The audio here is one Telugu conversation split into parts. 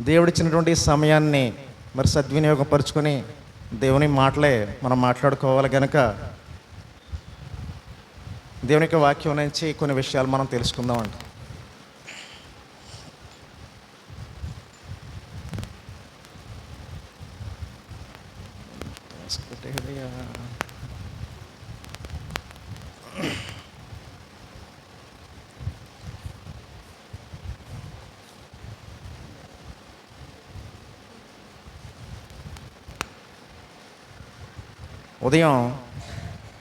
దేవుడిచ్చినటువంటి సమయాన్ని మరి సద్వినియోగపరుచుకొని దేవుని మాటలే మనం మాట్లాడుకోవాలి కనుక దేవుని యొక్క వాక్యం నుంచి కొన్ని విషయాలు మనం తెలుసుకుందామండి. ఉదయం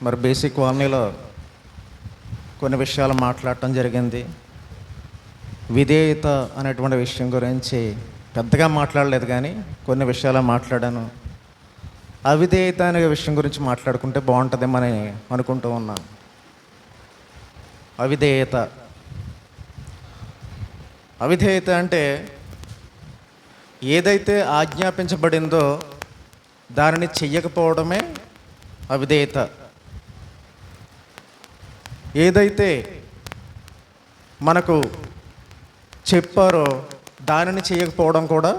మరి బేసిక్ కాలనీలో కొన్ని విషయాలు మాట్లాడటం జరిగింది. విధేయత అనేటువంటి విషయం గురించి పెద్దగా మాట్లాడలేదు, కానీ కొన్ని విషయాలు మాట్లాడాను. అవిధేయత అనే విషయం గురించి మాట్లాడుకుంటే బాగుంటుందేమని అనుకుంటూ ఉన్నాను. అవిధేయత అంటే ఏదైతే ఆజ్ఞాపించబడిందో దానిని చెయ్యకపోవడమే అవిధేయత. ఏదైతే మనకు చెప్పారో దానిని చేయకపోవడం కూడా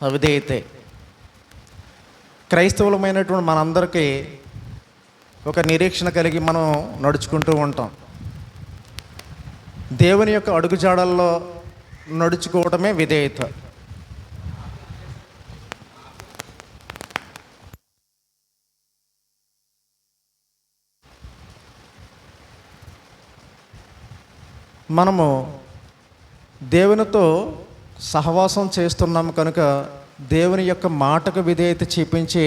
అవిధేయతే. క్రైస్తవులమైనటువంటి మనందరికీ ఒక నిరీక్షణ కలిగి మనం నడుచుకుంటూ ఉంటాం. దేవుని యొక్క అడుగుజాడల్లో నడుచుకోవడమే విధేయత. మనము దేవునితో సహవాసం చేస్తున్నాము కనుక దేవుని యొక్క మాటకు విధేయత చూపించి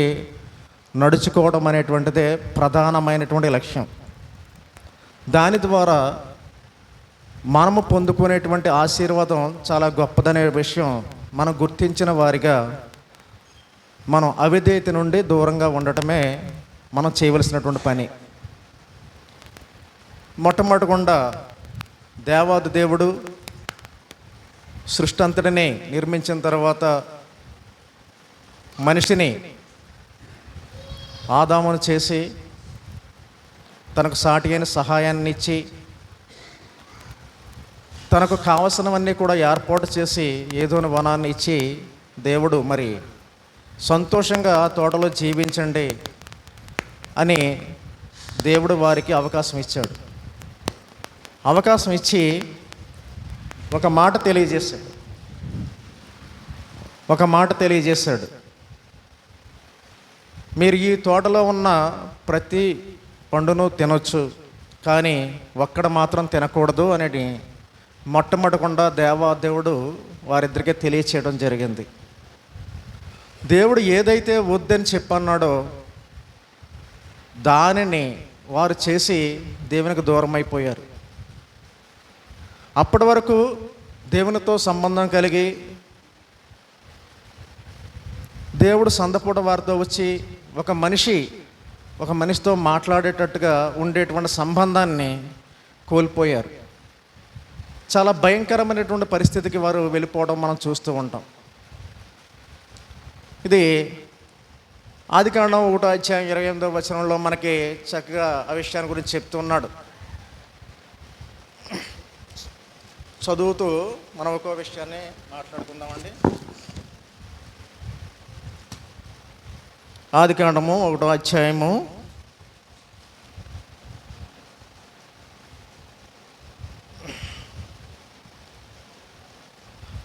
నడుచుకోవడం అనేటువంటిదే ప్రధానమైనటువంటి లక్ష్యం. దాని ద్వారా మనము పొందుకునేటువంటి ఆశీర్వాదం చాలా గొప్పదనే విషయం మనం గుర్తించిన వారిగా మనం అవిధేయత నుండి దూరంగా ఉండటమే మనం చేయవలసినటువంటి పని. మొట్టమొదటిగా దేవాది దేవుడు సృష్టి అంతటిని నిర్మించిన తర్వాత మనిషిని ఆదామును చేసి తనకు సాటి అయిన సహాయాన్ని ఇచ్చి తనకు కావలసినవన్నీ కూడా ఏర్పాటు చేసి ఏదోని వనాన్ని ఇచ్చి దేవుడు మరి సంతోషంగా ఆ తోటలో జీవించండి అని దేవుడు వారికి అవకాశం ఇచ్చాడు. అవకాశం ఇచ్చి ఒక మాట తెలియజేశాడు. మీరు ఈ తోటలో ఉన్న ప్రతి పండును తినొచ్చు, కానీ ఒక్కడ మాత్రం తినకూడదు అనేది మొట్టమొదటిగా దేవాదేవుడు వారిద్దరికీ తెలియచేయడం జరిగింది. దేవుడు ఏదైతే వద్దని చెప్పన్నాడో దానిని వారు చేసి దేవునికి దూరం అయిపోయారు. అప్పటి వరకు దేవునితో సంబంధం కలిగి దేవుడు సందపూట వారితో వచ్చి ఒక మనిషితో మాట్లాడేటట్టుగా ఉండేటువంటి సంబంధాన్ని కోల్పోయారు. చాలా భయంకరమైనటువంటి పరిస్థితికి వారు వెళ్ళిపోవడం మనం చూస్తూ ఉంటాం. ఇది ఆదికాండం 1:28 మనకి చక్కగా ఆ విషయాన్ని గురించి చెప్తున్నాడు. చదువుతూ మనం ఒక్కో విషయాన్ని మాట్లాడుకుందామండి. ఆదికాండము 1:2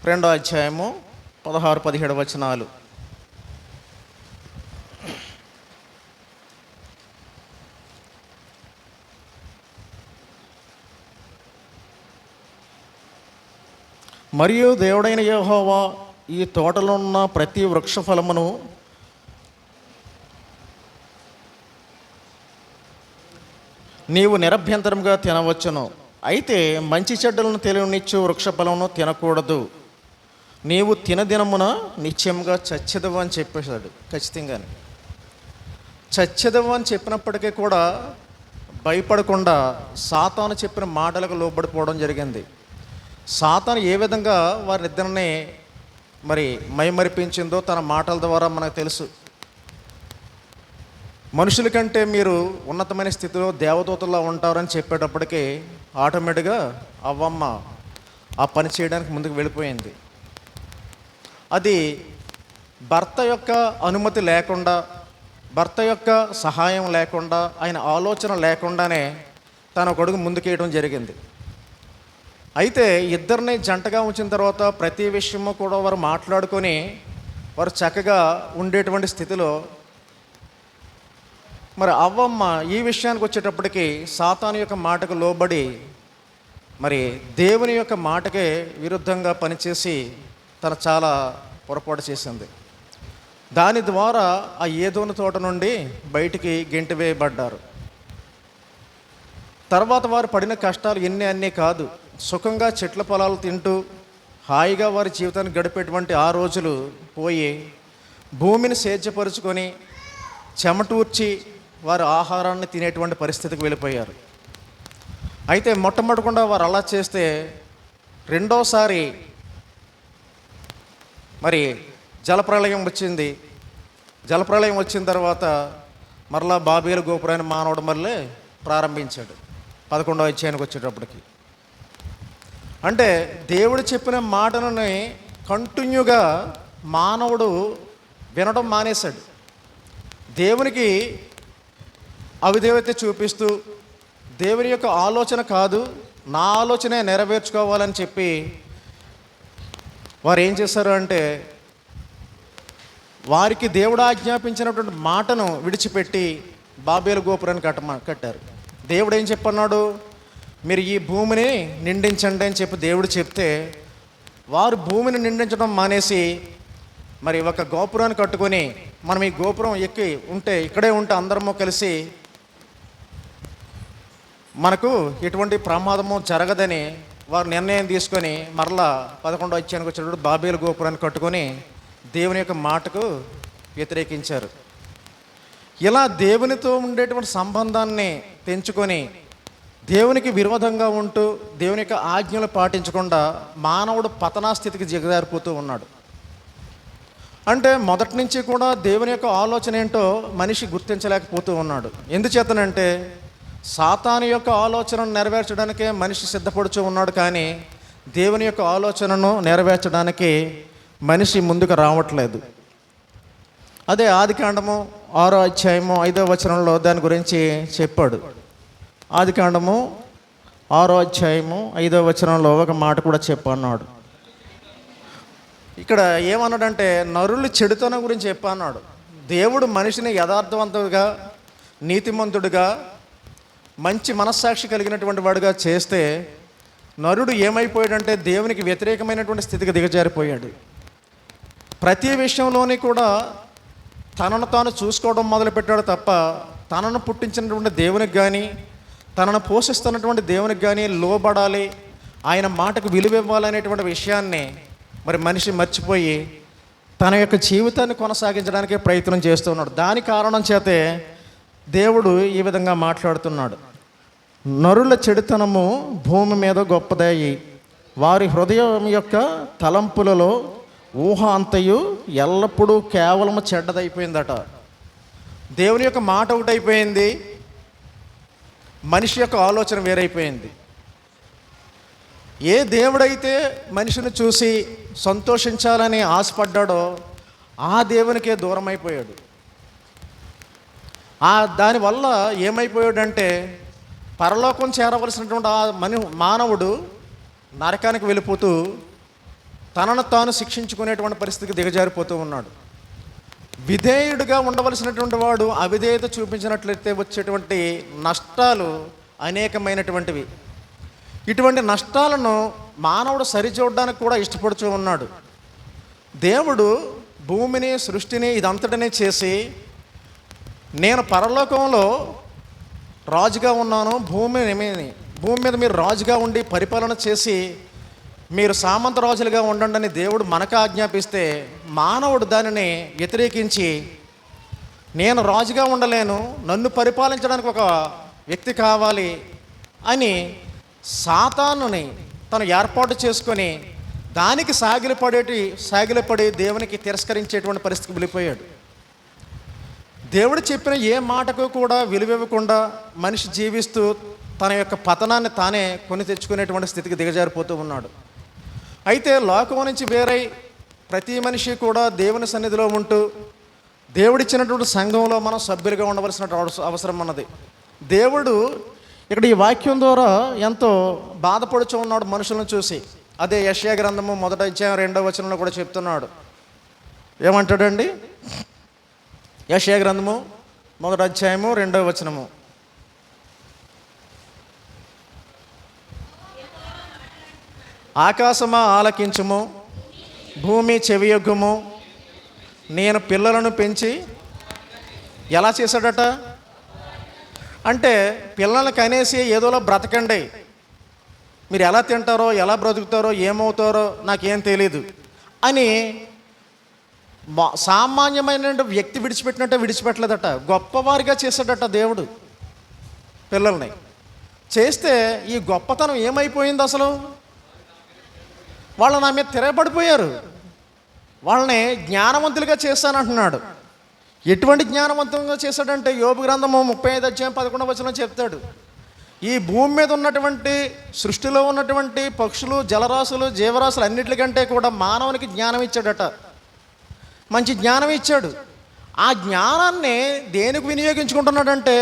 16-17 మరియు దేవుడైన యెహోవా ఈ తోటలో ఉన్న ప్రతి వృక్ష ఫలమును నీవు నిరభ్యంతరంగా తినవచ్చును, అయితే మంచి చెడ్డలను తెలియనిచ్చు వృక్ష ఫలమును తినకూడదు, నీవు తినదినమున నిశ్చయంగా చచ్చెదవు అని చెప్పేశాడు. ఖచ్చితంగానే చచ్చెదవు అని చెప్పినప్పటికీ కూడా భయపడకుండా సాతాను చెప్పిన మాటలకు లోబడిపోవడం జరిగింది. సాతాను ఏ విధంగా వారిద్దరిని మరి మైమరిపించిందో తన మాటల ద్వారా మనకు తెలుసు. మనుషుల కంటే మీరు ఉన్నతమైన స్థితిలో దేవదూతల్లో ఉంటారని చెప్పేటప్పటికీ ఆటోమేటిక్గా అవ్వమ్మ ఆ పని చేయడానికి ముందుకు వెళ్ళిపోయింది. అది భర్త యొక్క అనుమతి లేకుండా, భర్త యొక్క సహాయం లేకుండా, ఆయన ఆలోచన లేకుండానే తన ఒక అడుగు ముందుకేయడం జరిగింది. అయితే ఇద్దరిని జంటగా ఉంచిన తర్వాత ప్రతి విషయము కూడా వారు మాట్లాడుకొని వారు చక్కగా ఉండేటువంటి స్థితిలో మరి అవ్వమ్మ ఈ విషయానికి వచ్చేటప్పటికి సాతాను యొక్క మాటకు లోబడి మరి దేవుని యొక్క మాటకే విరుద్ధంగా పనిచేసి తను చాలా పొరపాటు చేసింది. దాని ద్వారా ఆ ఏదోను తోట నుండి బయటికి గెంటివేయబడ్డారు. తర్వాత వారు పడిన కష్టాలు అన్నీ కాదు. సుఖంగా చెట్ల పొలాలు తింటూ హాయిగా వారి జీవితాన్ని గడిపేటువంటి ఆ రోజులు పోయి భూమిని సేద్యపరుచుకొని చెమటూర్చి వారు ఆహారాన్ని తినేటువంటి పరిస్థితికి వెళ్ళిపోయారు. అయితే మొట్టమొదటికుండా వారు అలా చేస్తే రెండోసారి మరి జలప్రళయం వచ్చింది. జలప్రళయం వచ్చిన తర్వాత మరలా బాబేలు గోపురాన్ని మానవుడు మళ్ళీ ప్రారంభించాడు 11వ అధ్యాయానికి వచ్చేటప్పటికి. అంటే దేవుడు చెప్పిన మాటలని కంటిన్యూగా మానవుడు వినడం మానేశాడు. దేవునికి అవిధేయత చూపిస్తూ దేవుని యొక్క ఆలోచన కాదు, నా ఆలోచనే నెరవేర్చుకోవాలని చెప్పి వారు ఏం చేశారు అంటే వారికి దేవుడు ఆజ్ఞాపించినటువంటి మాటను విడిచిపెట్టి బాబేలు గోపురాన్ని కట్టారు. దేవుడు ఏం చెప్పన్నాడు, మీరు ఈ భూమిని నిండించండి అని చెప్పి దేవుడు చెప్తే వారు భూమిని నిండించడం మానేసి మరి ఒక గోపురాన్ని కట్టుకొని మనం ఈ గోపురం ఎక్కి ఉంటే ఇక్కడే ఉంటే అందరము కలిసి మనకు ఎటువంటి ప్రమాదము జరగదని వారు నిర్ణయం తీసుకొని మరలా 11వ అధ్యాయానికి వచ్చేటప్పుడు బాబేలు గోపురాన్ని కట్టుకొని దేవుని యొక్క మాటకు వ్యతిరేకించారు. ఇలా దేవునితో ఉండేటువంటి సంబంధాన్ని తెంచుకొని దేవునికి విరోధంగా ఉంటూ దేవుని యొక్క ఆజ్ఞలు పాటించకుండా మానవుడు పతనాస్థితికి దిగజారిపోతూ ఉన్నాడు. అంటే మొదటి నుంచి కూడా దేవుని యొక్క ఆలోచన ఏంటో మనిషి గుర్తించలేకపోతూ ఉన్నాడు. ఎందుచేతనంటే సాతాను యొక్క ఆలోచనను నెరవేర్చడానికే మనిషి సిద్ధపడుతూ ఉన్నాడు, కానీ దేవుని యొక్క ఆలోచనను నెరవేర్చడానికి మనిషి ముందుకు రావట్లేదు. అదే ఆదికాండము 6వ అధ్యాయము 5వ వచనంలో దాని గురించి చెప్పాడు. ఆదికాండము 6వ అధ్యాయము 5వ వచనంలో ఒక మాట కూడా చెప్పన్నాడు. ఇక్కడ ఏమన్నాడంటే నరులు చెడుతనం గురించి చెప్పన్నాడు. దేవుడు మనిషిని యథార్థవంతుడిగా, నీతిమంతుడిగా, మంచి మనస్సాక్షి కలిగినటువంటి వాడుగా చేస్తే నరుడు ఏమైపోయాడంటే దేవునికి వ్యతిరేకమైనటువంటి స్థితికి దిగజారిపోయాడు. ప్రతి విషయంలోని కూడా తనను తాను చూసుకోవడం మొదలుపెట్టాడు తప్ప తనను పుట్టించినటువంటి దేవునికి కానీ తనను పోషిస్తున్నటువంటి దేవునికి కానీ లోబడాలి, ఆయన మాటకు విలువ ఇవ్వాలనేటువంటి విషయాన్ని మరి మనిషి మర్చిపోయి తన యొక్క జీవితాన్ని కొనసాగించడానికే ప్రయత్నం చేస్తున్నాడు. దాని కారణం చేతే దేవుడు ఈ విధంగా మాట్లాడుతున్నాడు. నరుల చెడుతనము భూమి మీద గొప్పదయ్యి వారి హృదయం యొక్క తలంపులలో ఊహ అంతయు ఎల్లప్పుడూ కేవలం చెడ్డదైపోయిందట. దేవుని యొక్క మాట ఒకటైపోయింది, మనిషి యొక్క ఆలోచన వేరైపోయింది. ఏ దేవుడైతే మనిషిని చూసి సంతోషించాలని ఆశపడ్డాడో ఆ దేవునికే దూరం అయిపోయాడు. దానివల్ల ఏమైపోయాడంటే పరలోకం చేరవలసినటువంటి ఆ మానవుడు నరకానికి వెళ్ళిపోతూ తనను తాను శిక్షించుకునేటువంటి పరిస్థితికి దిగజారిపోతూ ఉన్నాడు. విధేయుడిగా ఉండవలసినటువంటి వాడు అవిధేయత చూపించినట్లయితే వచ్చేటువంటి నష్టాలు అనేకమైనటువంటివి. ఇటువంటి నష్టాలను మానవుడు సరిచూడడానికి కూడా ఇష్టపడుతూ ఉన్నాడు. దేవుడు భూమిని, సృష్టిని ఇదంతటినీ చేసి నేను పరలోకంలో రాజుగా ఉన్నాను, భూమి మీద మీరు రాజుగా ఉండి పరిపాలన చేసి మీరు సామంత రాజులుగా ఉండండి అని దేవుడు మనకు ఆజ్ఞాపిస్తే మానవుడు దానిని వ్యతిరేకించి నేను రాజుగా ఉండలేను, నన్ను పరిపాలించడానికి ఒక వ్యక్తి కావాలి అని సాతానుని తను ఏర్పాటు చేసుకొని దానికి సాగిలపడి దేవునికి తిరస్కరించేటువంటి పరిస్థితికి వెళ్ళిపోయాడు. దేవుడు చెప్పిన ఏ మాటకు కూడా విలువివ్వకుండా మనిషి జీవిస్తూ తన యొక్క పతనాన్ని తానే కొని తెచ్చుకునేటువంటి స్థితికి దిగజారిపోతూ ఉన్నాడు. అయితే లోకం నుంచి వేరై ప్రతి మనిషి కూడా దేవుని సన్నిధిలో ఉంటూ దేవుడిచ్చినటువంటి సంఘంలో మనం సభ్యులుగా ఉండవలసిన అవసరం ఉన్నది. దేవుడు ఇక్కడ ఈ వాక్యం ద్వారా ఎంతో బాధపడుచు ఉన్నాడు మనుషులను చూసి. అదే యెషయా గ్రంథము 1వ అధ్యాయం 2వ వచనంలో కూడా చెప్తున్నాడు. ఏమంటాడండి? యెషయా గ్రంథము 1వ అధ్యాయము 2వ వచనము. ఆకాశమా ఆలకించుము, భూమి చెవియొగ్గుము, నేను పిల్లలను పెంచి ఎలా చేశాడట అంటే, పిల్లల్ని కనేసి ఏదోలా బ్రతకండి, మీరు ఎలా తింటారో ఎలా బ్రతుకుతారో ఏమవుతారో నాకేం తెలీదు అని సామాన్యమైన వ్యక్తి విడిచిపెట్టినట్టే విడిచిపెట్టలేదట. గొప్పవారిగా చేశాడట దేవుడు పిల్లల్ని. చేస్తే ఈ గొప్పతనం ఏమైపోయింది అసలు? వాళ్ళు నా మీద తిరగబడిపోయారు. వాళ్ళని జ్ఞానవంతులుగా చేస్తానంటున్నాడు. ఎటువంటి జ్ఞానవంతంగా చేశాడంటే, యోబు గ్రంథము 35వ అధ్యాయం 11వ వచనం చెప్తాడు, ఈ భూమి మీద ఉన్నటువంటి సృష్టిలో ఉన్నటువంటి పక్షులు, జలరాశులు, జీవరాశులు అన్నిటికంటే కూడా మానవునికి జ్ఞానం ఇచ్చాడట. మంచి జ్ఞానం ఇచ్చాడు. ఆ జ్ఞానాన్ని దేనికి వినియోగించుకుంటున్నాడంటే,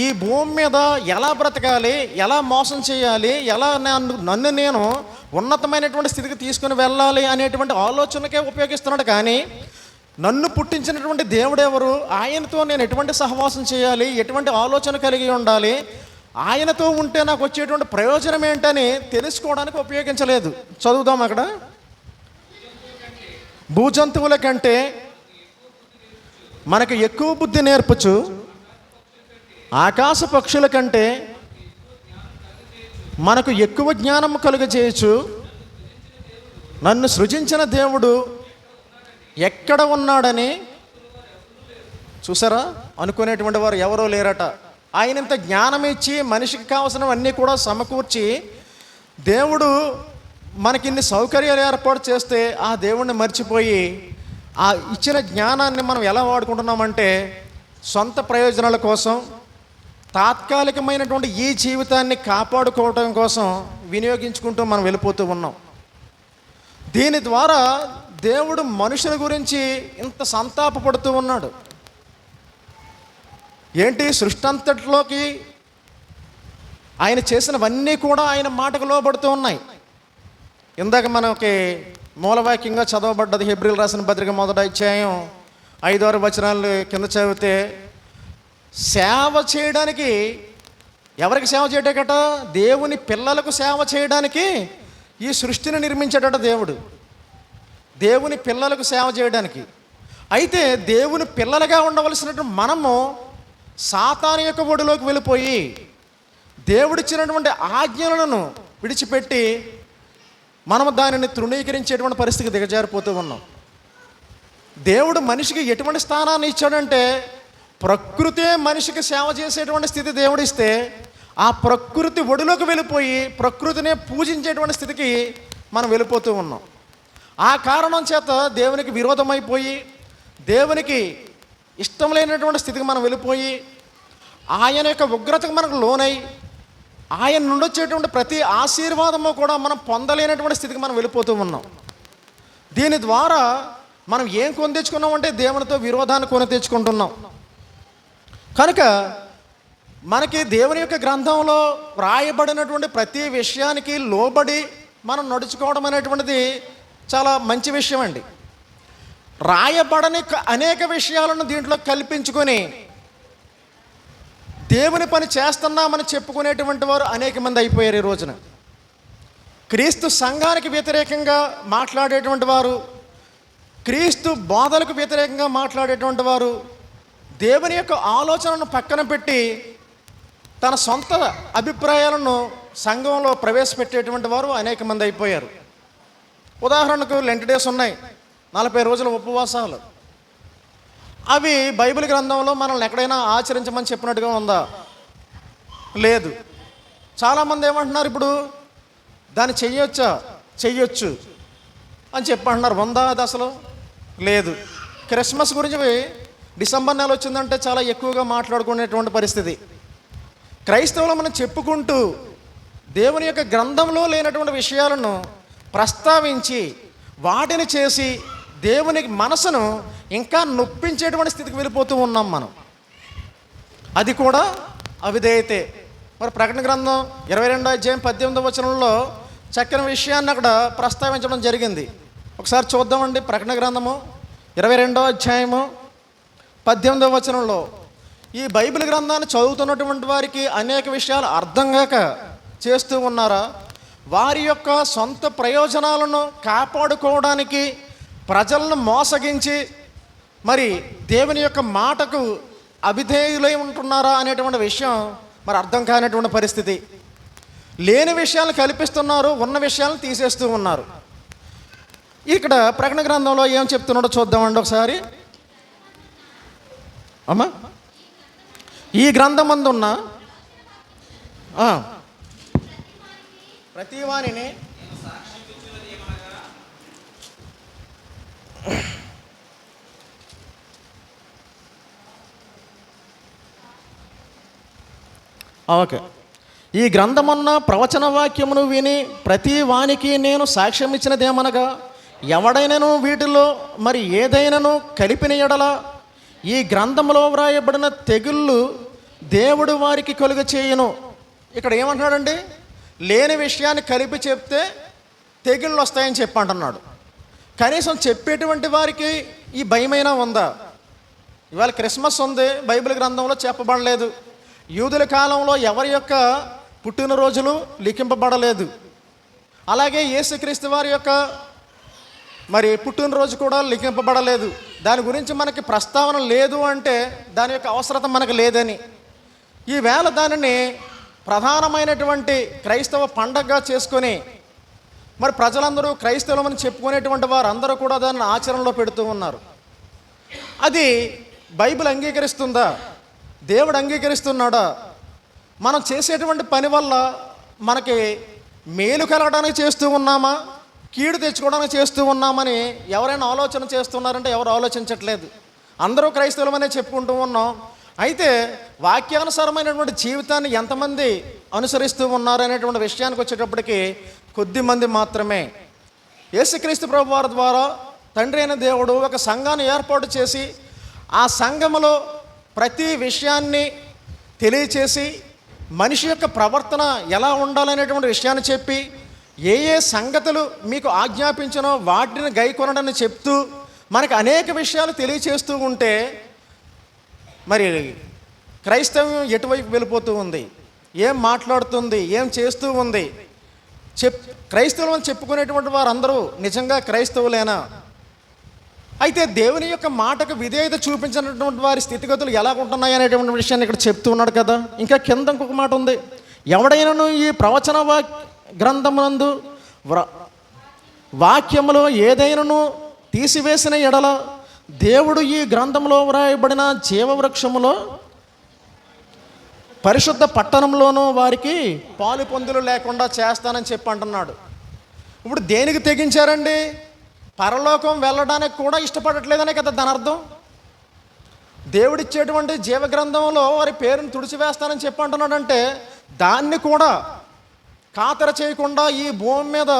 ఈ భూమి మీద ఎలా బ్రతకాలి, ఎలా మోసం చేయాలి, ఎలా నన్ను నేను ఉన్నతమైనటువంటి స్థితికి తీసుకుని వెళ్ళాలి అనేటువంటి ఆలోచనకే ఉపయోగిస్తున్నాడు. కానీ నన్ను పుట్టించినటువంటి దేవుడెవరు, ఆయనతో నేను ఎటువంటి సహవాసం చేయాలి, ఎటువంటి ఆలోచన కలిగి ఉండాలి, ఆయనతో ఉంటే నాకు వచ్చేటువంటి ప్రయోజనం ఏంటని తెలుసుకోవడానికి ఉపయోగించలేదు. చదువుదాం అక్కడ. భూజంతువుల కంటే మనకు ఎక్కువ బుద్ధి నేర్పుచు, ఆకాశ పక్షుల కంటే మనకు ఎక్కువ జ్ఞానం కలుగజేయచ్చు, నన్ను సృజించిన దేవుడు ఎక్కడ ఉన్నాడని చూసారా అనుకునేటువంటి వారు ఎవరో లేరట. ఆయన ఇంత జ్ఞానం ఇచ్చి మనిషికి కావాల్సినవన్నీ కూడా సమకూర్చి దేవుడు మనకి ఇన్ని సౌకర్యాలు ఏర్పాటు చేస్తే ఆ దేవుణ్ణి మర్చిపోయి ఆ ఇచ్చిన జ్ఞానాన్ని మనం ఎలా వాడుకుంటున్నామంటే సొంత ప్రయోజనాల కోసం, తాత్కాలికమైనటువంటి ఈ జీవితాన్ని కాపాడుకోవడం కోసం వినియోగించుకుంటూ మనం వెళ్ళిపోతూ ఉన్నాం. దీని ద్వారా దేవుడు మనుషుల గురించి ఇంత సంతాపపడుతూ ఉన్నాడు. ఏంటి? సృష్టి అంతట్లోకి ఆయన చేసినవన్నీ కూడా ఆయన మాటకు లోబడుతూ ఉన్నాయి. ఇందాక మనకి మూలవాక్యంగా చదవబడ్డది హెబ్రీయులు రాసిన పత్రిక 1వ అధ్యాయం 5-6 వచనాలు కింద చదివితే, సేవ చేయడానికి, ఎవరికి సేవ చేయటకట? దేవుని పిల్లలకు సేవ చేయడానికి ఈ సృష్టిని నిర్మించాడట దేవుడు. దేవుని పిల్లలకు సేవ చేయడానికి. అయితే దేవుని పిల్లలుగా ఉండవలసినటువంటి మనము సాతాను యొక్క ఒడిలోకి వెళ్ళిపోయి దేవుడిచ్చినటువంటి ఆజ్ఞలను విడిచిపెట్టి మనము దానిని తృణీకరించేటువంటి పరిస్థితికి దిగజారిపోతూ ఉన్నాం. దేవుడు మనిషికి ఎటువంటి స్థానాన్ని ఇచ్చాడంటే, ప్రకృతే మనిషికి సేవ చేసేటువంటి స్థితి దేవుడిస్తే ఆ ప్రకృతి ఒడిలోకి వెళ్ళిపోయి ప్రకృతినే పూజించేటువంటి స్థితికి మనం వెళ్ళిపోతూ ఉన్నాం. ఆ కారణం చేత దేవునికి విరోధమైపోయి దేవునికి ఇష్టం లేనటువంటి స్థితికి మనం వెళ్ళిపోయి ఆయన యొక్క ఉగ్రతకు మనకు లోనై ఆయన నుండి వచ్చేటువంటి ప్రతి ఆశీర్వాదము కూడా మనం పొందలేనటువంటి స్థితికి మనం వెళ్ళిపోతూ ఉన్నాం. దీని ద్వారా మనం ఏం కొని తెచ్చుకున్నామంటే దేవునితో విరోధాన్ని కొని తెచ్చుకుంటున్నాం. కనుక మనకి దేవుని యొక్క గ్రంథంలో వ్రాయబడినటువంటి ప్రతి విషయానికి లోబడి మనం నడుచుకోవడం అనేటువంటిది చాలా మంచి విషయం అండి. రాయబడని అనేక విషయాలను దీంట్లో కల్పించుకొని దేవుని పని చేస్తున్నామని చెప్పుకునేటువంటి వారు అనేక మంది అయిపోయారు ఈ రోజున. క్రీస్తు సంఘానికి వ్యతిరేకంగా మాట్లాడేటువంటి వారు, క్రీస్తు బోధలకు వ్యతిరేకంగా మాట్లాడేటువంటి వారు, దేవుని యొక్క ఆలోచనను పక్కన పెట్టి తన సొంత అభిప్రాయాలను సంఘంలో ప్రవేశపెట్టేటువంటి వారు అనేక మంది అయిపోయారు. ఉదాహరణకు లెంట్ డేస్ ఉన్నాయి, 40 రోజుల ఉపవాసాలు. అవి బైబిల్ గ్రంథంలో మనల్ని ఎక్కడైనా ఆచరించమని చెప్పినట్టుగా ఉందా? లేదు. చాలామంది ఏమంటున్నారు, ఇప్పుడు దాన్ని చెయ్యొచ్చు అని చెప్పంటున్నారు. ఉందా అది? అసలు లేదు. క్రిస్మస్ గురించి డిసెంబర్ నెల వచ్చిందంటే చాలా ఎక్కువగా మాట్లాడుకునేటువంటి పరిస్థితి. క్రైస్తవులు మనం చెప్పుకుంటూ దేవుని యొక్క గ్రంథంలో లేనటువంటి విషయాలను ప్రస్తావించి వాటిని చేసి దేవునికి మనసును ఇంకా నొప్పించేటువంటి స్థితికి వెళ్ళిపోతూ ఉన్నాం మనం. అది కూడా అవిధేయతే. మరి ప్రకటన గ్రంథం 22:18 చక్కని విషయాన్ని అక్కడ ప్రస్తావించడం జరిగింది. ఒకసారి చూద్దామండి. ప్రకటన గ్రంథము 22:18 ఈ బైబిల్ గ్రంథాన్ని చదువుతున్నటువంటి వారికి అనేక విషయాలు అర్థం కాక చేస్తూ ఉన్నారా? వారి యొక్క సొంత ప్రయోజనాలను కాపాడుకోవడానికి ప్రజలను మోసగించి మరి దేవుని యొక్క మాటకు అవిధేయులై ఉంటున్నారా అనేటువంటి విషయం మరి అర్థం కానటువంటి పరిస్థితి. లేని విషయాలను కల్పిస్తున్నారు, ఉన్న విషయాలను తీసేస్తూ ఉన్నారు. ఇక్కడ ప్రకటన గ్రంథంలో ఏం చెప్తున్నాడో చూద్దామండి ఒకసారి. అమ్మా, ఈ గ్రంథమందున్న ప్రతి వానిని ఓకే. ఈ గ్రంథమున్న ప్రవచన వాక్యమును విని ప్రతి వానికి నేను సాక్ష్యం ఇచ్చినదేమనగా, ఎవడైనను వీటిలో మరి ఏదైనాను కలిపిన ఎడల ఈ గ్రంథములో వ్రాయబడిన తెగుళ్ళు దేవుడు వారికి కలుగ చేయను. ఇక్కడ ఏమంటున్నాడండి? లేని విషయాన్ని కలిపి చెప్తే తెగుళ్ళు వస్తాయని చెప్పి అంటున్నాడు. కనీసం చెప్పేటువంటి వారికి ఈ భయమైనా ఉందా? ఇవాళ క్రిస్మస్ ఉంది, బైబిల్ గ్రంథంలో చెప్పబడలేదు. యూదుల కాలంలో ఎవరి యొక్క పుట్టినరోజులు లిఖింపబడలేదు. అలాగే యేసుక్రీస్తు వారి యొక్క మరి పుట్టినరోజు కూడా లిఖింపబడలేదు. దాని గురించి మనకి ప్రస్తావన లేదు అంటే దాని యొక్క అవసరత మనకు లేదని, ఈవేళ దానిని ప్రధానమైనటువంటి క్రైస్తవ పండగగా చేసుకొని మరి ప్రజలందరూ క్రైస్తవులమని చెప్పుకునేటువంటి వారందరూ కూడా దాన్ని ఆచరణలో పెడుతూ ఉన్నారు. అది బైబిల్ అంగీకరిస్తుందా? దేవుడు అంగీకరిస్తున్నాడా? మనం చేసేటువంటి పని వల్ల మనకి మేలు కలగడానికి చేస్తూ ఉన్నామా, కీడు తెచ్చుకోవడానికి చేస్తూ ఉన్నామని ఎవరైనా ఆలోచన చేస్తున్నారంటే ఎవరు ఆలోచించట్లేదు. అందరూ క్రైస్తవులమనే చెప్పుకుంటూ ఉన్నాం. అయితే వాక్యానుసారమైనటువంటి జీవితాన్ని ఎంతమంది అనుసరిస్తూ ఉన్నారు అనేటువంటి విషయానికి వచ్చేటప్పటికి కొద్ది మంది మాత్రమే. యేసుక్రీస్తు ప్రభు వారి ద్వారా తండ్రి అయిన దేవుడు ఒక సంఘాన్ని ఏర్పాటు చేసి ఆ సంఘములో ప్రతి విషయాన్ని తెలియచేసి మనిషి యొక్క ప్రవర్తన ఎలా ఉండాలనేటువంటి విషయాన్ని చెప్పి ఏ ఏ సంగతులు మీకు ఆజ్ఞాపించినో వాటిని గైకొనడని చెప్తూ మనకు అనేక విషయాలు తెలియచేస్తూ ఉంటే మరి క్రైస్తవ్యం ఎటువైపు వెళ్ళిపోతూ ఉంది, ఏం మాట్లాడుతుంది, ఏం చేస్తూ ఉంది? క్రైస్తవులు అని చెప్పుకునేటువంటి వారందరూ నిజంగా క్రైస్తవులేనా? అయితే దేవుని యొక్క మాటకు విధేయత చూపించినటువంటి వారి స్థితిగతులు ఎలా ఉంటున్నాయి అనేటువంటి విషయాన్ని ఇక్కడ చెప్తూ ఉన్నాడు కదా. ఇంకా కింద ఇంకొక మాట ఉంది. ఎవడైనాను ఈ ప్రవచన గ్రంథమునందు వాక్యములో ఏదైనాను తీసివేసిన ఎడల దేవుడు ఈ గ్రంథంలో వ్రాయబడిన జీవవృక్షములో పరిశుద్ధ పట్టణంలోనూ వారికి పాలు పొందులు లేకుండా చేస్తానని చెప్పి అంటున్నాడు. ఇప్పుడు దేనికి తెగించారండి? పరలోకం వెళ్ళడానికి కూడా ఇష్టపడట్లేదనే కదా దాని అర్థం. దేవుడిచ్చేటువంటి జీవగ్రంథంలో వారి పేరును తుడిచివేస్తానని చెప్పి అంటున్నాడంటే దాన్ని కూడా ఖాతర చేయకుండా ఈ భూమి మీద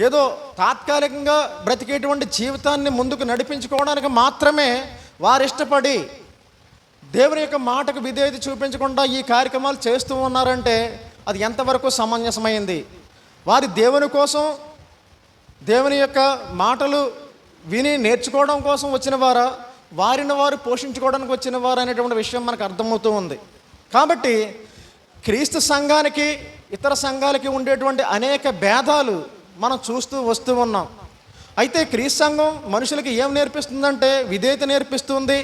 ఏదో తాత్కాలికంగా బ్రతికేటువంటి జీవితాన్ని ముందుకు నడిపించుకోవడానికి మాత్రమే వారు ఇష్టపడి దేవుని యొక్క మాటకు విధేయత చూపించకుండా ఈ కార్యక్రమాలు చేస్తూ ఉన్నారంటే అది ఎంతవరకు సమంజసమైంది? వారి దేవుని కోసం, దేవుని యొక్క మాటలు విని నేర్చుకోవడం కోసం వచ్చిన వారా, వారిని వారు పోషించుకోవడానికి వచ్చిన వారు అనేటువంటి విషయం మనకు అర్థమవుతూ ఉంది. కాబట్టి క్రీస్తు సంఘానికి ఇతర సంఘాలకి ఉండేటువంటి అనేక భేదాలు మనం చూస్తూ వస్తూ ఉన్నాం. అయితే క్రీస్తు సంఘం మనుషులకి ఏం నేర్పిస్తుందంటే విధేయత నేర్పిస్తుంది,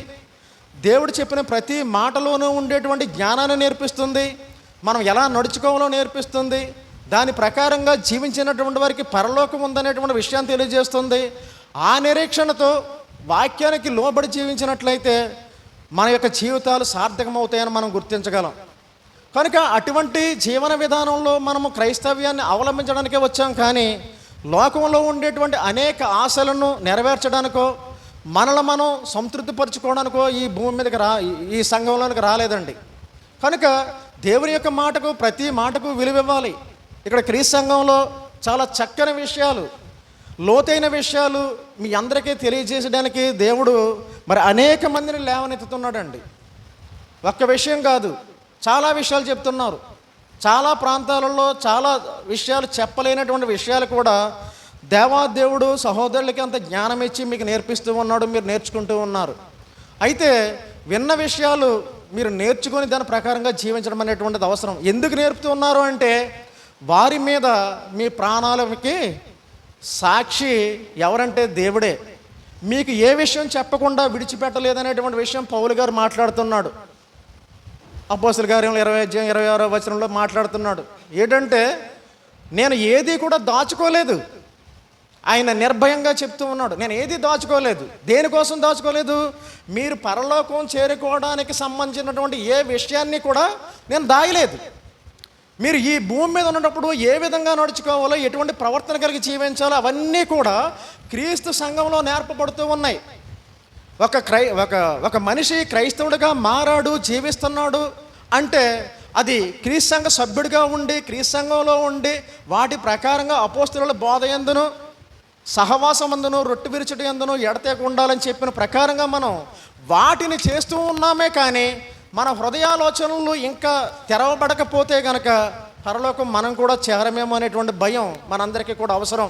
దేవుడు చెప్పిన ప్రతి మాటలోనూ ఉండేటువంటి జ్ఞానాన్ని నేర్పిస్తుంది, మనం ఎలా నడుచుకోవాలో నేర్పిస్తుంది, దాని ప్రకారంగా జీవించినటువంటి వారికి పరలోకం ఉందనేటువంటి విషయాన్ని తెలియజేస్తుంది. ఆ నిరీక్షణతో వాక్యానికి లోబడి జీవించినట్లయితే మన యొక్క జీవితాలు సార్థకమవుతాయని మనం గుర్తించగలం. కనుక అటువంటి జీవన విధానంలో మనము క్రైస్తవ్యాన్ని అవలంబించడానికే వచ్చాం. కానీ లోకంలో ఉండేటువంటి అనేక ఆశలను నెరవేర్చడానికో మనల్ని మనం సంతృప్తిపరచుకోవడానికో ఈ భూమి మీదకి ఈ సంఘంలోనికి రాలేదండి. కనుక దేవుని యొక్క మాటకు, ప్రతి మాటకు విలువ ఇవ్వాలి. ఇక్కడ క్రీస్తు సంఘంలో చాలా చక్కని విషయాలు, లోతైన విషయాలు మీ అందరికీ తెలియజేసడానికి దేవుడు మరి అనేక మందిని లేవనెత్తుతున్నాడండి. ఒక్క విషయం కాదు, చాలా విషయాలు చెప్తున్నారు. చాలా ప్రాంతాలలో చాలా విషయాలు, చెప్పలేనటువంటి విషయాలు కూడా దేవాదేవుడు సహోదరులకి అంత జ్ఞానం ఇచ్చి మీకు నేర్పిస్తూ ఉన్నాడు, మీరు నేర్చుకుంటూ ఉన్నారు. అయితే విన్న విషయాలు మీరు నేర్చుకొని దాని ప్రకారంగా జీవించడం అనేటువంటిది అవసరం. ఎందుకు నేర్పుతూ ఉన్నారు అంటే, వారి మీద మీ ప్రాణాలకి సాక్షి ఎవరంటే దేవుడే. మీకు ఏ విషయం చెప్పకుండా విడిచిపెట్టలేదనేటువంటి విషయం పౌలు గారు మాట్లాడుతున్నాడు. అపోస్తలుల కార్యములు 20-26 వచనంలో మాట్లాడుతున్నాడు. ఏంటంటే, నేను ఏది కూడా దాచుకోలేదు. ఆయన నిర్భయంగా చెప్తూ ఉన్నాడు, నేను ఏది దాచుకోలేదు. దేనికోసం దాచుకోలేదు? మీరు పరలోకం చేరుకోవడానికి సంబంధించినటువంటి ఏ విషయాన్ని కూడా నేను దాయలేదు. మీరు ఈ భూమి మీద ఉన్నప్పుడు ఏ విధంగా నడుచుకోవాలో, ఎటువంటి ప్రవర్తన కలిగి జీవించాలో అవన్నీ కూడా క్రీస్తు సంఘంలో నేర్పబడుతూ ఉన్నాయి. ఒక మనిషి క్రైస్తవుడిగా మారాడు, జీవిస్తున్నాడు అంటే అది క్రీస్తు సంఘ సభ్యుడిగా ఉండి, క్రీస్తు సంఘంలో ఉండి, వాటి ప్రకారంగా అపోస్తలుల బోధ యందును, సహవాసం అందును, రొట్టె విరుచుట యందును ఎడతెగక ఉండాలని చెప్పిన ప్రకారంగా మనం వాటిని చేస్తూ ఉన్నామే. కానీ మన హృదయాలోచనలు ఇంకా తెరవబడకపోతే గనక పరలోకం మనం కూడా చేరమేమో అనేటువంటి భయం మనందరికీ కూడా అవసరం.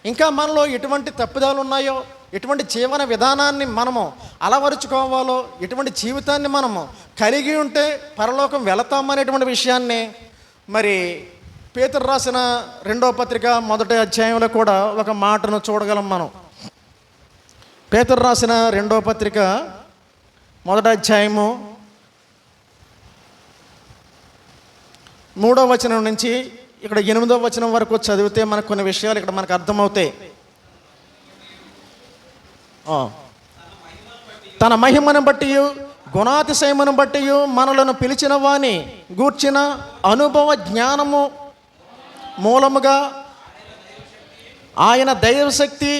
ఇంకా మనలో ఎటువంటి తప్పిదాలు ఉన్నాయో, ఎటువంటి జీవన విధానాన్ని మనము అలవరుచుకోవాలో, ఎటువంటి జీవితాన్ని మనము కలిగి ఉంటే పరలోకం వెళతామనేటువంటి విషయాన్ని మరి పేతురు రాసిన 2వ పత్రిక 1వ అధ్యాయంలో కూడా ఒక మాటను చూడగలం మనం. పేతురు రాసిన 2వ పత్రిక 1వ అధ్యాయము 3వ వచనం నుంచి ఇక్కడ 8వ వచనం వరకు చదివితే మనకు కొన్ని విషయాలు ఇక్కడ మనకు అర్థమవుతాయి. తన మహిమను బట్టి, గుణాతిశయమును బట్టి మనలను పిలిచిన వాని గూర్చిన అనుభవ జ్ఞానము మూలముగా ఆయన దైవశక్తి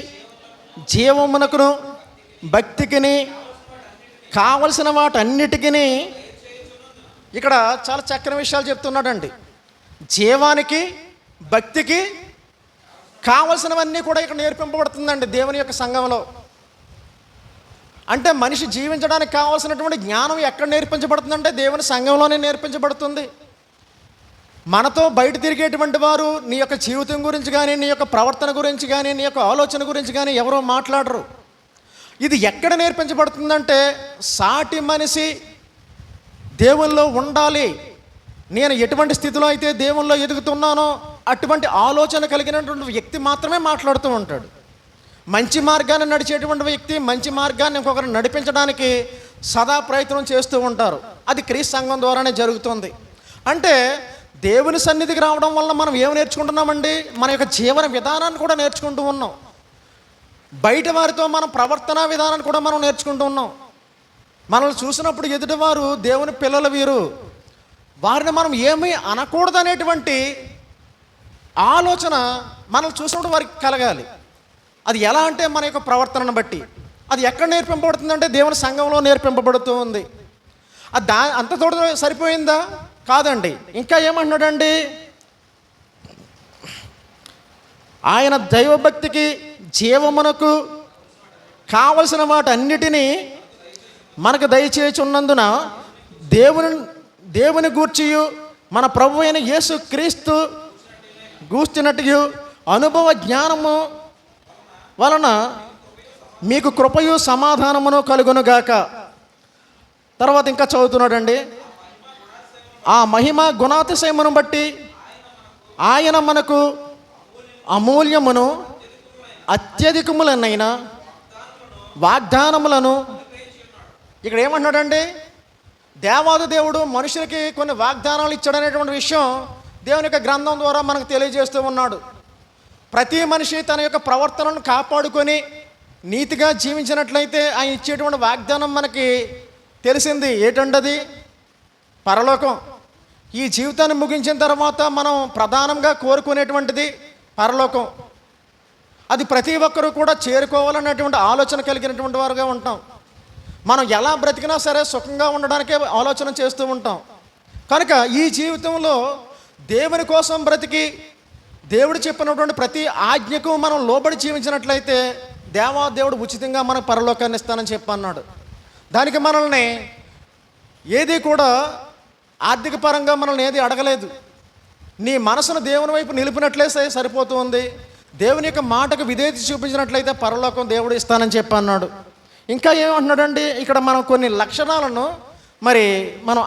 జీవమునకును భక్తికిని కావలసిన వాటన్నిటికీ ఇక్కడ చాలా చక్కని విషయాలు చెప్తున్నాడండి. జీవానికి, భక్తికి కావలసినవన్నీ కూడా ఇక్కడ నేర్పింపబడుతుందండి దేవుని యొక్క సంఘంలో. అంటే మనిషి జీవించడానికి కావాల్సినటువంటి జ్ఞానం ఎక్కడ నేర్పించబడుతుందంటే దేవుని సంఘంలోనే నేర్పించబడుతుంది. మనతో బయట తిరిగేటువంటి వారు నీ యొక్క జీవితం గురించి కానీ, నీ యొక్క ప్రవర్తన గురించి కానీ, నీ యొక్క ఆలోచన గురించి కానీ ఎవరో మాట్లాడరు. ఇది ఎక్కడ నేర్పించబడుతుందంటే, సాటి మనిషి దేవుల్లో ఉండాలి, నేను ఎటువంటి స్థితిలో అయితే దేవుల్లో ఎదుగుతున్నానో అటువంటి ఆలోచన కలిగినటువంటి వ్యక్తి మాత్రమే మాట్లాడుతూ ఉంటాడు. మంచి మార్గాన్ని నడిచేటువంటి వ్యక్తి మంచి మార్గాన్ని ఇంకొకరు నడిపించడానికి సదా ప్రయత్నం చేస్తూ ఉంటారు. అది క్రీస్తు సంఘం ద్వారానే జరుగుతుంది. అంటే దేవుని సన్నిధికి రావడం వల్ల మనం ఏమి నేర్చుకుంటున్నామండి? మన యొక్క జీవన విధానాన్ని కూడా నేర్చుకుంటూ ఉన్నాం. బయట వారితో మన ప్రవర్తన విధానాన్ని కూడా మనం నేర్చుకుంటూ ఉన్నాం. మనల్ని చూసినప్పుడు ఎదుటివారు దేవుని పిల్లలు వీరు, వారిని మనం ఏమీ అనకూడదనేటువంటి ఆలోచన మనల్ని చూసినప్పుడు వారికి కలగాలి. అది ఎలా అంటే మన యొక్క ప్రవర్తనను బట్టి. అది ఎక్కడ నేర్పింపబడుతుందంటే దేవుని సంఘంలో నేర్పింపబడుతూ ఉంది. అది అంతతో సరిపోయిందా? కాదండి. ఇంకా ఏమంటున్నాడండి? ఆయన దైవభక్తికి జీవమునకు కావలసిన వాటన్నిటినీ మనకు దయచేయుచున్నందున దేవుని గూర్చియు మన ప్రభు అయిన యేసు క్రీస్తు గూర్చినట్టు అనుభవ జ్ఞానము వలన మీకు కృపయు సమాధానమును కలుగునుగాక. తర్వాత ఇంకా చదువుతున్నాడండి. ఆ మహిమ గుణాతిశయమును బట్టి ఆయన మనకు అమూల్యమును అత్యధికములనైన వాగ్దానములను, ఇక్కడ ఏమంటున్నాడండి? దేవాది దేవుడు మనుషులకి కొన్ని వాగ్దానాలు ఇచ్చాడనేటువంటి విషయం దేవుని యొక్క గ్రంథం ద్వారా మనకు తెలియజేస్తూ ఉన్నాడు. ప్రతి మనిషి తన యొక్క ప్రవర్తనను కాపాడుకొని నీతిగా జీవించినట్లయితే ఆయన ఇచ్చేటువంటి వాగ్దానం మనకి తెలిసింది. ఏంటంటది? పరలోకం. ఈ జీవితాన్ని ముగించిన తర్వాత మనం ప్రధానంగా కోరుకునేటువంటిది పరలోకం. అది ప్రతి ఒక్కరూ కూడా చేరుకోవాలనేటువంటి ఆలోచన కలిగినటువంటి వారుగా ఉంటాం. మనం ఎలా బ్రతికినా సరే సుఖంగా ఉండడానికే ఆలోచన చేస్తూ ఉంటాం. కనుక ఈ జీవితంలో దేవుని కోసం బ్రతికి దేవుడు చెప్పినటువంటి ప్రతి ఆజ్ఞకు మనం లోబడి జీవించినట్లయితే దేవుడు ఉచితంగా మనకు పరలోకాన్ని ఇస్తానని చెప్పన్నాడు. దానికి మనల్ని ఏది కూడా ఆర్థిక పరంగా మనల్ని ఏది అడగలేదు. నీ మనసును దేవుని వైపు నిలిపినట్లయితే సరిపోతుంది. దేవుని యొక్క మాటకు విధేయత చూపించినట్లయితే పరలోకం దేవుడు ఇస్తానని చెప్పన్నాడు. ఇంకా ఏమంటున్నాడండి, ఇక్కడ మనం కొన్ని లక్షణాలను మరి మనం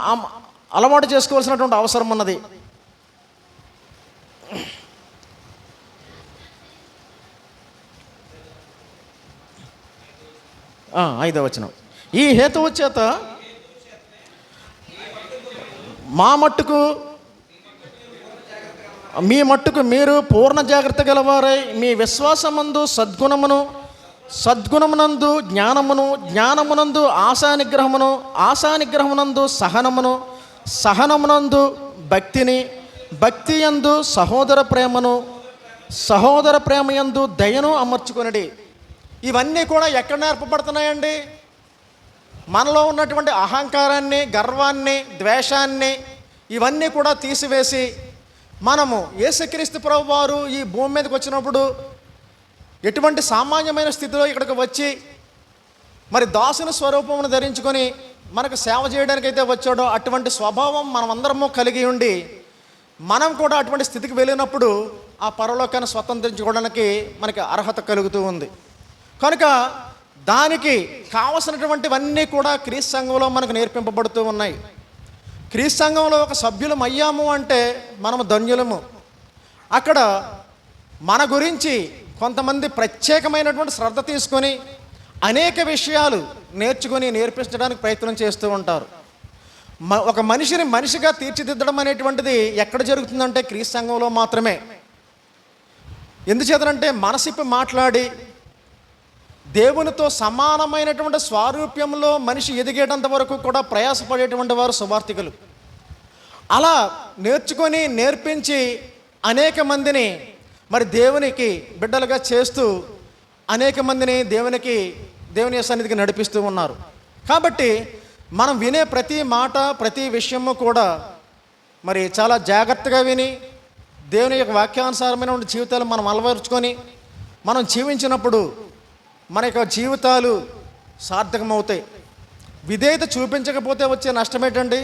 అలవాటు చేసుకోవాల్సినటువంటి అవసరం ఉన్నది. ఐదవ వచనం, ఈ హేతువు చేత మీ మట్టుకు మీరు పూర్ణ జాగ్రత్త గలవారై మీ విశ్వాసమందు సద్గుణమునందు జ్ఞానమునందు ఆశానిగ్రహమునందు సహనమునందు భక్తియందు సహోదర ప్రేమయందు దయను అమర్చుకొనడి. ఇవన్నీ కూడా ఎక్కడ నేర్పబడుతున్నాయండి? మనలో ఉన్నటువంటి అహంకారాన్ని, గర్వాన్ని, ద్వేషాన్ని ఇవన్నీ కూడా తీసివేసి మనము యేసుక్రీస్తు ప్రభువు వారు ఈ భూమి మీదకి వచ్చినప్పుడు ఎటువంటి సామాన్యమైన స్థితిలో ఇక్కడికి వచ్చి మరి దాసుని స్వరూపమును ధరించుకొని మనకు సేవ చేయడానికైతే వచ్చాడో అటువంటి స్వభావం మనమందరము కలిగి ఉండి మనం కూడా అటువంటి స్థితికి వెళ్ళినప్పుడు ఆ పరలోకాన్ని స్వతంత్రించుకోవడానికి మనకి అర్హత కలుగుతూ ఉంది. కనుక దానికి కావలసినటువంటివన్నీ కూడా క్రీస్తు సంఘంలో మనకు నేర్పింపబడుతూ ఉన్నాయి. క్రీస్తు సంఘంలో ఒక సభ్యులం అయ్యాము అంటే మనము ధన్యులము. అక్కడ మన గురించి కొంతమంది ప్రత్యేకమైనటువంటి శ్రద్ధ తీసుకొని అనేక విషయాలు నేర్పించడానికి ప్రయత్నం చేస్తూ ఉంటారు. ఒక మనిషిని మనిషిగా తీర్చిదిద్దడం అనేటువంటిది ఎక్కడ జరుగుతుందంటే క్రీస్తు సంఘంలో మాత్రమే. ఎందుచేతనంటే మనసిప్పి మాట్లాడి దేవునితో సమానమైనటువంటి స్వారూప్యంలో మనిషి ఎదిగేటంత వరకు కూడా ప్రయాసపడేటువంటి వారు సువార్థికులు. అలా నేర్పించి అనేక మందిని మరి దేవునికి బిడ్డలుగా చేస్తూ అనేక మందిని దేవుని సన్నిధికి నడిపిస్తూ ఉన్నారు. కాబట్టి మనం వినే ప్రతి మాట, ప్రతి విషయము కూడా మరి చాలా జాగ్రత్తగా విని దేవుని యొక్క వాక్యానుసారమైన జీవితాలు మనం అలవరుచుకొని మనం జీవించినప్పుడు మన యొక్క జీవితాలు సార్థకమవుతాయి. విధేయత చూపించకపోతే వచ్చే నష్టం ఏంటండి?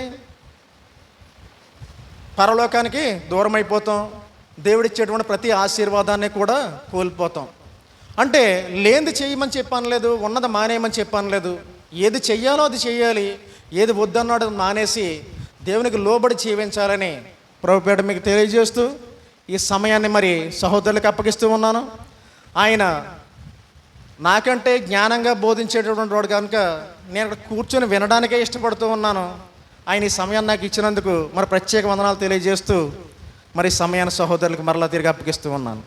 పరలోకానికి దూరం అయిపోతాం. దేవుడిచ్చేటువంటి ప్రతి ఆశీర్వాదాన్ని కూడా కోల్పోతాం. అంటే లేనిది చేయమని చెప్పనలేదు, ఉన్నది మానేయమని చెప్పనలేదు. ఏది చెయ్యాలో అది చెయ్యాలి, ఏది వద్దన్నాడు మానేసి దేవునికి లోబడి జీవించాలని ప్రభుపేట మీకు తెలియజేస్తూ ఈ సమయాన్ని మరి సహోదరులకు అప్పగిస్తూ ఉన్నాను. ఆయన నాకంటే జ్ఞానంగా బోధించేటటువంటి వాడు కనుక నేను అక్కడ కూర్చొని వినడానికే ఇష్టపడుతూ ఉన్నాను. ఆయన ఈ సమయాన్ని నాకు ఇచ్చినందుకు మరి ప్రత్యేక వందనాలు తెలియజేస్తూ మరి సమయాన్ని సహోదరులకు మరలా తిరిగి అప్పగిస్తూ ఉన్నాను.